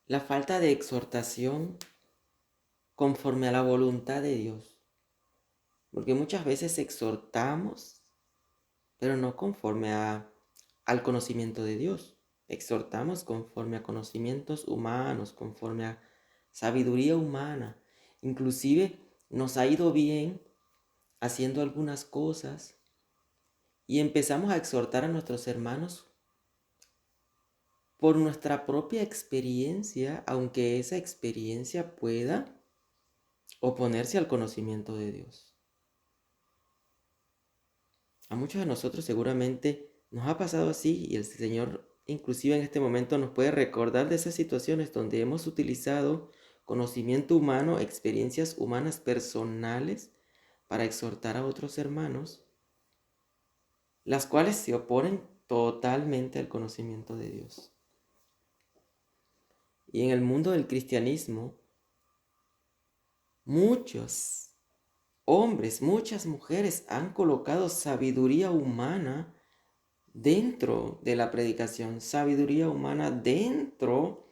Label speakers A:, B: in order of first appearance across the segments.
A: la falta de exhortación conforme a la voluntad de Dios. Porque muchas veces exhortamos, pero no conforme al conocimiento de Dios. Exhortamos conforme a conocimientos humanos, conforme a sabiduría humana. Inclusive nos ha ido bien haciendo algunas cosas y empezamos a exhortar a nuestros hermanos por nuestra propia experiencia, aunque esa experiencia pueda oponerse al conocimiento de Dios. A muchos de nosotros seguramente nos ha pasado así y el Señor inclusive en este momento nos puede recordar de esas situaciones donde hemos utilizado conocimiento humano, experiencias humanas personales para exhortar a otros hermanos, las cuales se oponen totalmente al conocimiento de Dios. Y en el mundo del cristianismo, muchos hombres, muchas mujeres han colocado sabiduría humana dentro de la predicación, sabiduría humana dentro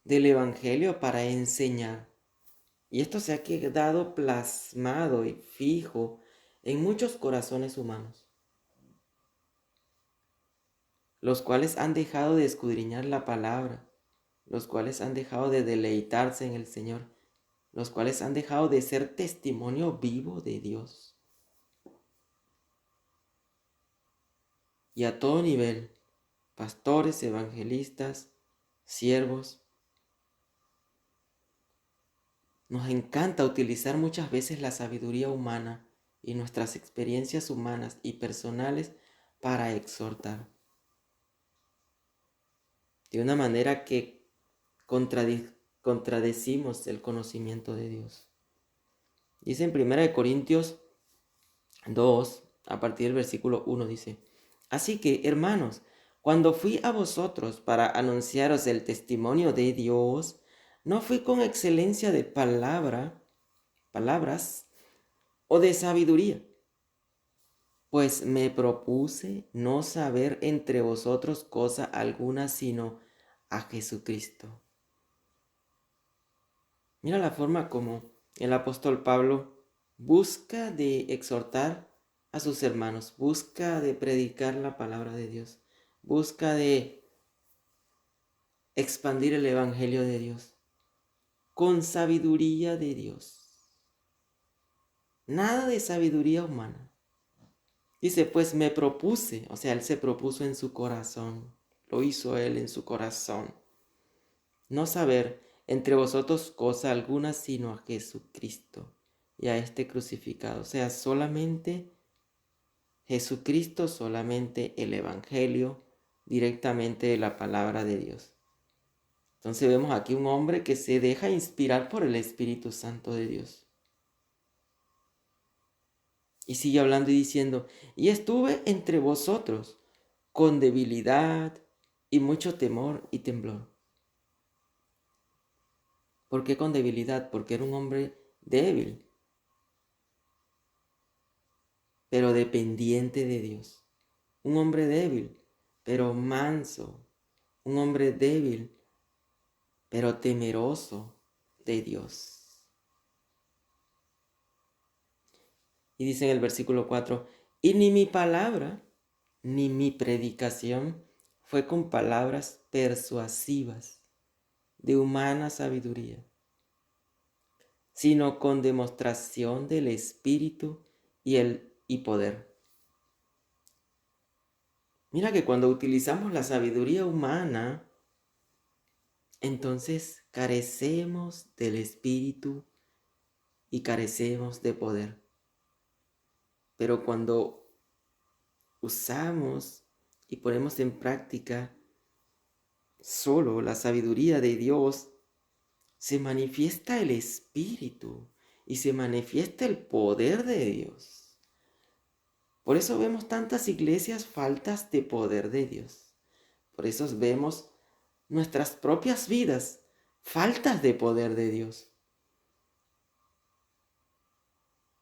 A: del evangelio para enseñar. Y esto se ha quedado plasmado y fijo en muchos corazones humanos, los cuales han dejado de escudriñar la palabra, los cuales han dejado de deleitarse en el Señor, los cuales han dejado de ser testimonio vivo de Dios. Y a todo nivel, pastores, evangelistas, siervos, nos encanta utilizar muchas veces la sabiduría humana y nuestras experiencias humanas y personales para exhortar. De una manera que contradecimos el conocimiento de Dios. Dice en 1 Corintios 2, a partir del versículo 1, dice: Así que, hermanos, cuando fui a vosotros para anunciaros el testimonio de Dios, no fui con excelencia de palabras o de sabiduría, pues me propuse no saber entre vosotros cosa alguna sino a Jesucristo. Mira la forma como el apóstol Pablo busca de exhortar a sus hermanos, busca de predicar la palabra de Dios, busca de expandir el evangelio de Dios con sabiduría de Dios. Nada de sabiduría humana. Dice, pues me propuse, o sea, él se propuso en su corazón, lo hizo él en su corazón, no saber entre vosotros cosa alguna sino a Jesucristo y a este crucificado. O sea, solamente Jesucristo, solamente el Evangelio, directamente de la palabra de Dios. Entonces vemos aquí un hombre que se deja inspirar por el Espíritu Santo de Dios. Y sigue hablando y diciendo, y estuve entre vosotros con debilidad y mucho temor y temblor. ¿Por qué con debilidad? Porque era un hombre débil, pero dependiente de Dios. Un hombre débil, pero manso. Un hombre débil, pero temeroso de Dios. Y dice en el versículo 4, y ni mi palabra, ni mi predicación fue con palabras persuasivas de humana sabiduría, sino con demostración del Espíritu y poder. Mira que cuando utilizamos la sabiduría humana, entonces carecemos del Espíritu y carecemos de poder. Pero cuando usamos y ponemos en práctica solo la sabiduría de Dios, se manifiesta el Espíritu y se manifiesta el poder de Dios. Por eso vemos tantas iglesias faltas de poder de Dios. Por eso vemos nuestras propias vidas faltas de poder de Dios.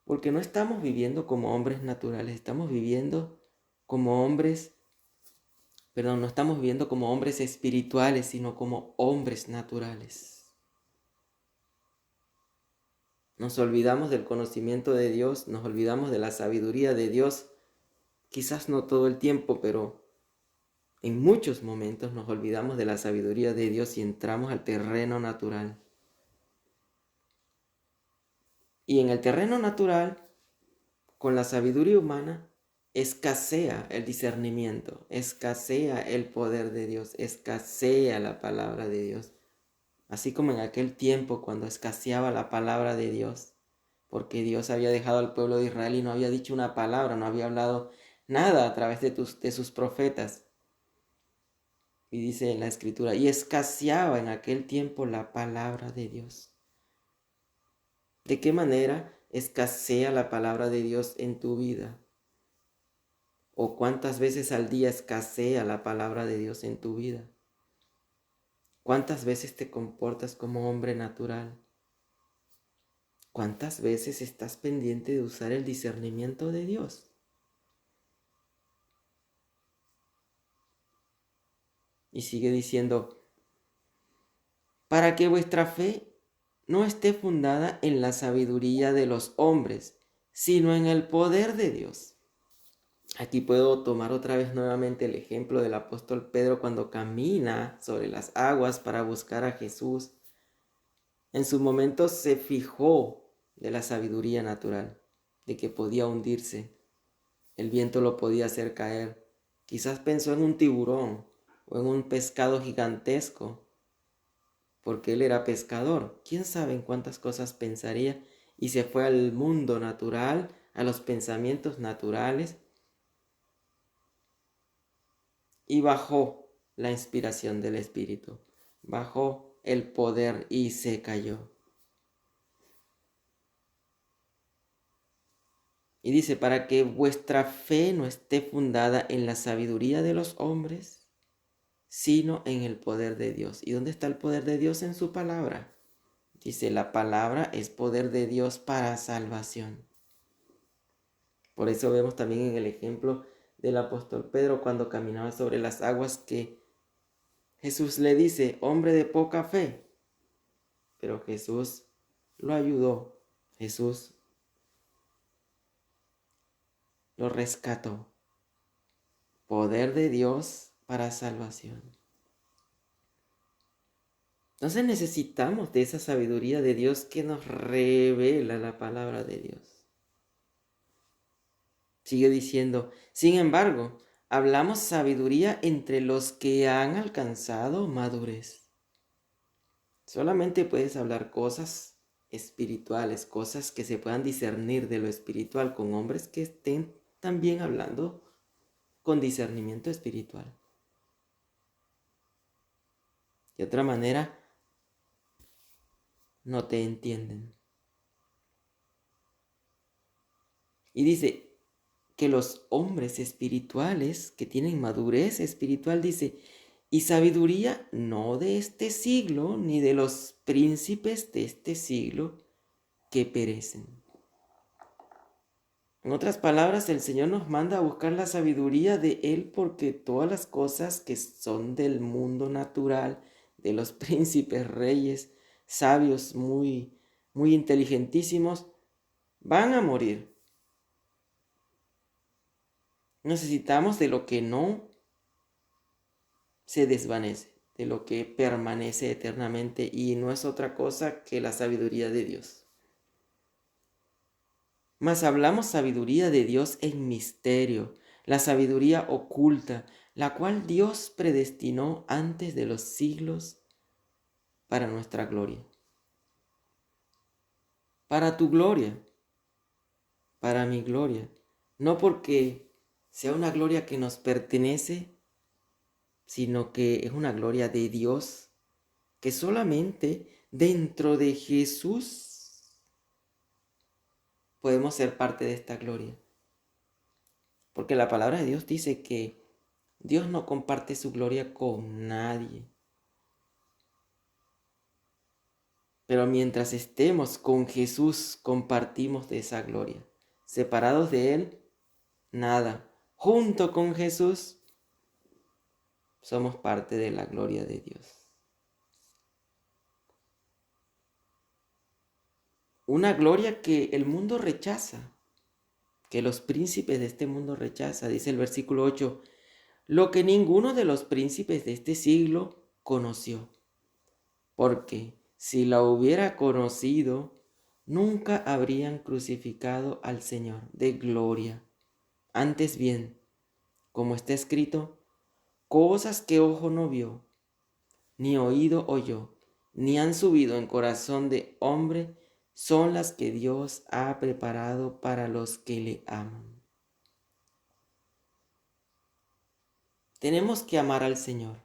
A: Porque no estamos viviendo como hombres naturales, estamos viviendo como hombres no estamos viviendo como hombres espirituales, sino como hombres naturales. Nos olvidamos del conocimiento de Dios, nos olvidamos de la sabiduría de Dios, quizás no todo el tiempo, pero en muchos momentos nos olvidamos de la sabiduría de Dios y entramos al terreno natural. Y en el terreno natural, con la sabiduría humana, escasea el discernimiento, escasea el poder de Dios, escasea la palabra de Dios. Así como en aquel tiempo cuando escaseaba la palabra de Dios, porque Dios había dejado al pueblo de Israel y no había dicho una palabra, no había hablado nada a través de sus profetas. Y dice en la escritura, y escaseaba en aquel tiempo la palabra de Dios. ¿De qué manera escasea la palabra de Dios en tu vida? ¿O cuántas veces al día escasea la palabra de Dios en tu vida? ¿Cuántas veces te comportas como hombre natural? ¿Cuántas veces estás pendiente de usar el discernimiento de Dios? Y sigue diciendo, para que vuestra fe no esté fundada en la sabiduría de los hombres, sino en el poder de Dios. Aquí puedo tomar otra vez nuevamente el ejemplo del apóstol Pedro cuando camina sobre las aguas para buscar a Jesús. En su momento se fijó de la sabiduría natural, de que podía hundirse, el viento lo podía hacer caer. Quizás pensó en un tiburón o en un pescado gigantesco, porque él era pescador. ¿Quién sabe en cuántas cosas pensaría? Y se fue al mundo natural, a los pensamientos naturales, y bajó la inspiración del Espíritu, bajó el poder y se cayó. Y dice, para que vuestra fe no esté fundada en la sabiduría de los hombres, sino en el poder de Dios. ¿Y dónde está el poder de Dios? En su palabra. Dice, la palabra es poder de Dios para salvación. Por eso vemos también en el ejemplo del apóstol Pedro cuando caminaba sobre las aguas que Jesús le dice, hombre de poca fe. Pero Jesús lo ayudó. Jesús lo rescató. Poder de Dios para salvación. Entonces necesitamos de esa sabiduría de Dios que nos revela la palabra de Dios. Sigue diciendo, sin embargo, hablamos sabiduría entre los que han alcanzado madurez. Solamente puedes hablar cosas espirituales, cosas que se puedan discernir de lo espiritual con hombres que estén también hablando con discernimiento espiritual. De otra manera, no te entienden. Y dice que los hombres espirituales que tienen madurez espiritual, dice, y sabiduría no de este siglo, ni de los príncipes de este siglo que perecen. En otras palabras, el Señor nos manda a buscar la sabiduría de Él porque todas las cosas que son del mundo natural, de los príncipes, reyes, sabios muy inteligentísimos, van a morir. Necesitamos de lo que no se desvanece, de lo que permanece eternamente y no es otra cosa que la sabiduría de Dios. Mas hablamos sabiduría de Dios en misterio, la sabiduría oculta, la cual Dios predestinó antes de los siglos para nuestra gloria. Para tu gloria, para mi gloria. No porque sea una gloria que nos pertenece, sino que es una gloria de Dios, que solamente dentro de Jesús podemos ser parte de esta gloria. Porque la palabra de Dios dice que Dios no comparte su gloria con nadie. Pero mientras estemos con Jesús, compartimos de esa gloria. Separados de Él, nada. Junto con Jesús, somos parte de la gloria de Dios. Una gloria que el mundo rechaza, que los príncipes de este mundo rechaza. Dice el versículo 8, lo que ninguno de los príncipes de este siglo conoció, porque si la hubiera conocido, nunca habrían crucificado al Señor de gloria. Antes bien, como está escrito, cosas que ojo no vio, ni oído oyó, ni han subido en corazón de hombre, son las que Dios ha preparado para los que le aman. Tenemos que amar al Señor.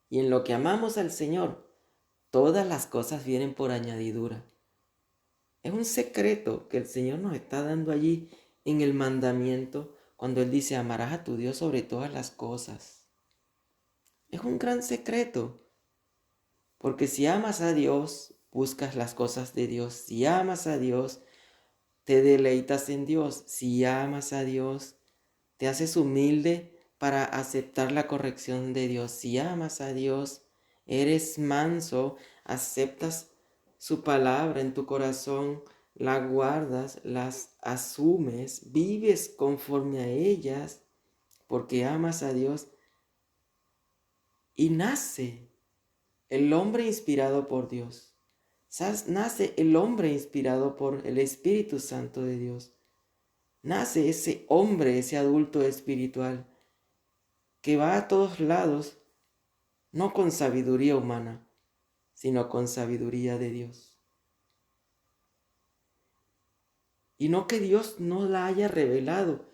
A: Y en lo que amamos al Señor, todas las cosas vienen por añadidura. Es un secreto que el Señor nos está dando allí en el mandamiento cuando Él dice, amarás a tu Dios sobre todas las cosas. Es un gran secreto, porque si amas a Dios, buscas las cosas de Dios. Si amas a Dios, te deleitas en Dios. Si amas a Dios, te haces humilde para aceptar la corrección de Dios. Si amas a Dios, eres manso, aceptas su palabra en tu corazón, la guardas, las asumes, vives conforme a ellas, porque amas a Dios. Y nace el hombre inspirado por Dios. Nace el hombre inspirado por el Espíritu Santo de Dios. Nace ese hombre, ese adulto espiritual, que va a todos lados, no con sabiduría humana, sino con sabiduría de Dios. Y no que Dios no la haya revelado.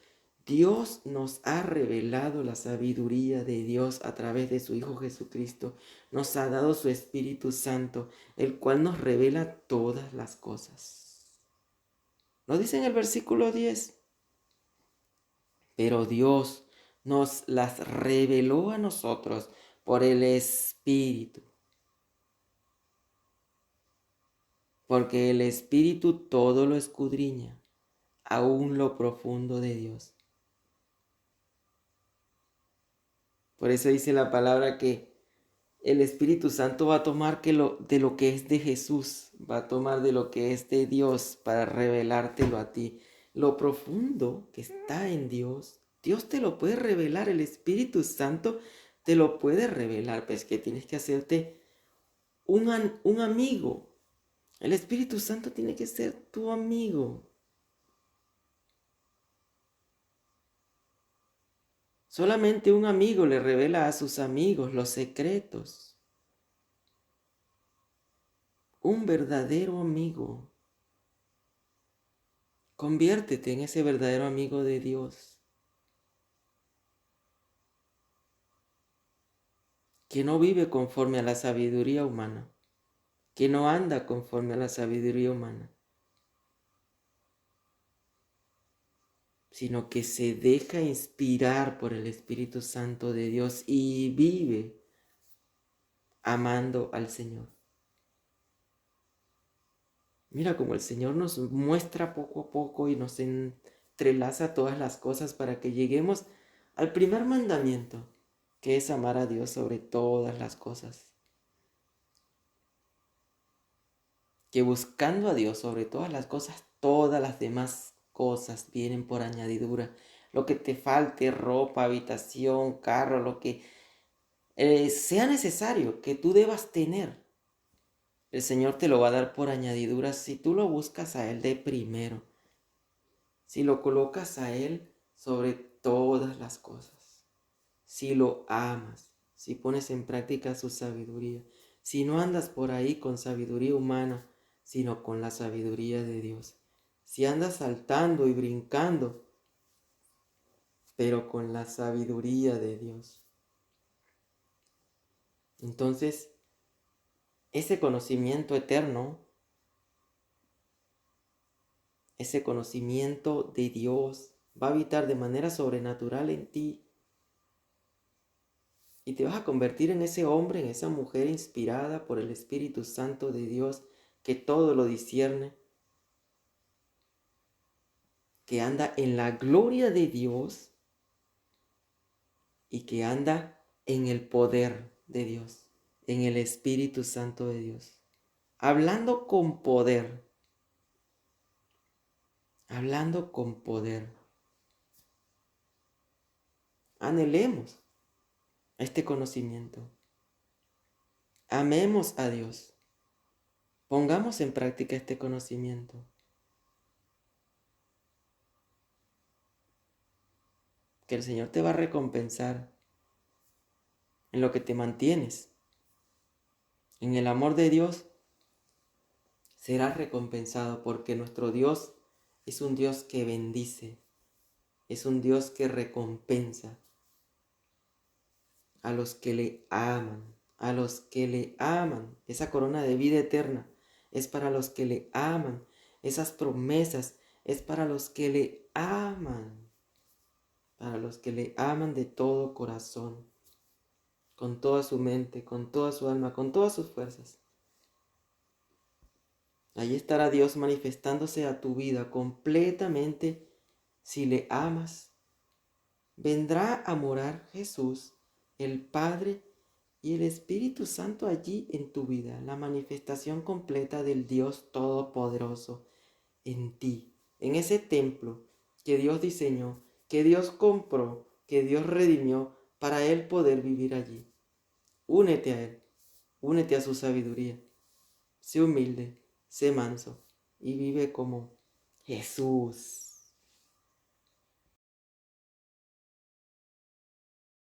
A: Dios nos ha revelado la sabiduría de Dios a través de su Hijo Jesucristo. Nos ha dado su Espíritu Santo, el cual nos revela todas las cosas. Lo dice en el versículo 10. Pero Dios nos las reveló a nosotros por el Espíritu. Porque el Espíritu todo lo escudriña, aún lo profundo de Dios. Por eso dice la palabra que el Espíritu Santo va a tomar de lo que es de Jesús, va a tomar de lo que es de Dios para revelártelo a ti. Lo profundo que está en Dios, Dios te lo puede revelar, el Espíritu Santo te lo puede revelar, pues que tienes que hacerte un amigo. El Espíritu Santo tiene que ser tu amigo. Solamente un amigo le revela a sus amigos los secretos. Un verdadero amigo. Conviértete en ese verdadero amigo de Dios. Que no vive conforme a la sabiduría humana. Que no anda conforme a la sabiduría humana. Sino que se deja inspirar por el Espíritu Santo de Dios y vive amando al Señor. Mira cómo el Señor nos muestra poco a poco y nos entrelaza todas las cosas para que lleguemos al primer mandamiento, que es amar a Dios sobre todas las cosas. Que buscando a Dios sobre todas las cosas, todas las demás cosas vienen por añadidura. Lo que te falte, ropa, habitación, carro, lo que sea necesario que tú debas tener, el Señor te lo va a dar por añadidura si tú lo buscas a Él de primero. Si lo colocas a Él sobre todas las cosas. Si lo amas. Si pones en práctica su sabiduría. Si no andas por ahí con sabiduría humana, sino con la sabiduría de Dios. Si andas saltando y brincando, pero con la sabiduría de Dios. Entonces, ese conocimiento eterno, ese conocimiento de Dios va a habitar de manera sobrenatural en ti. Y te vas a convertir en ese hombre, en esa mujer inspirada por el Espíritu Santo de Dios, que todo lo discierne, que anda en la gloria de Dios y que anda en el poder de Dios, en el Espíritu Santo de Dios. Hablando con poder. Hablando con poder. Anhelemos este conocimiento. Amemos a Dios. Pongamos en práctica este conocimiento. Que el Señor te va a recompensar en lo que te mantienes. En el amor de Dios serás recompensado porque nuestro Dios es un Dios que bendice. Es un Dios que recompensa a los que le aman. A los que le aman. Esa corona de vida eterna es para los que le aman. Esas promesas es para los que le aman. Para los que le aman de todo corazón. Con toda su mente, con toda su alma, con todas sus fuerzas. Allí estará Dios manifestándose a tu vida completamente si le amas. Vendrá a morar Jesús, el Padre y el Espíritu Santo allí en tu vida, la manifestación completa del Dios Todopoderoso en ti, en ese templo que Dios diseñó, que Dios compró, que Dios redimió para Él poder vivir allí. Únete a Él, únete a su sabiduría, sé humilde, sé manso y vive como Jesús.